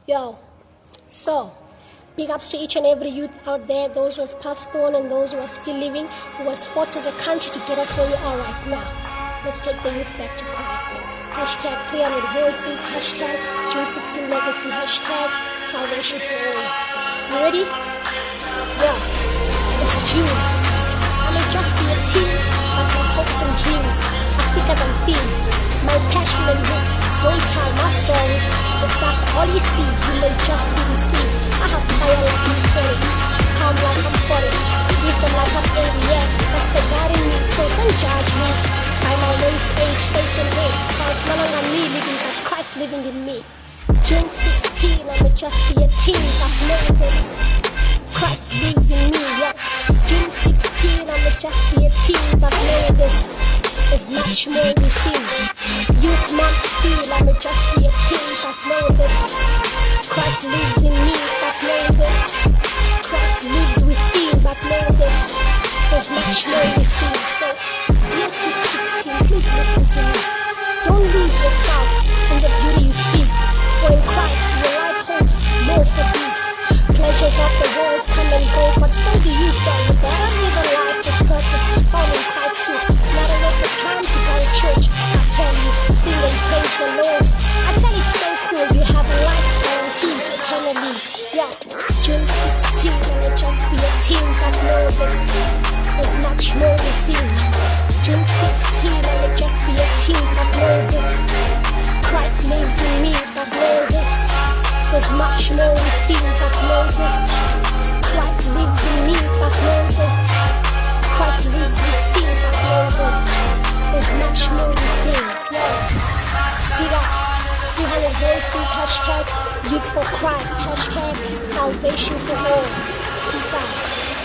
Yo, so big ups to each and every youth out there, those who have passed on and those who are still living, who has fought as a country to get us where we are right now. Let's take the youth back to Christ. Hashtag 300 voices, hashtag June 16 legacy, hashtag salvation for all. You ready? Yeah, it's June. I may just be a teen, but my hopes and dreams are thicker than thin. My passion and roots don't tell my story. If that's all you see, you may just be deceived. I have fire like I'm 20, calm like I'm 40, wisdom like I'm 80, yeah, that's the God in me, so don't judge me by my race, age, face and weight. Cause no longer me living, but Christ living in me. June 16, I may just be a teen, but know this, Christ lives in me, yeah. It's June 16, I may just be a teen, but know this, there's much more within. Youth month still, I may just be a teen, but know this, Christ lives in me, but know this, Christ lives within, but know this, there's much more within. So, dear sweet 16, please listen to me. Don't lose yourself in the beauty you see, for in Christ your life holds more for thee. Pleasures of the world come and go, but so do you, so you better live a life with purpose, found in Christ too. It's not enough for time to go to church. I tell you, sing and praise the Lord. I tell you, it's so cool, you have a life guaranteed eternally. Yeah, June 16, I may just be a teen, but know this, there's much more within. June 16, I may just be a teen, but know this, Christ lives in me, but know this, there's much more within, but know this, Christ lives in me, but know this, Christ lives within, but know this, there's much more within. Yo, big ups, 300 voices, hashtag youth for Christ, hashtag salvation for all. Peace out.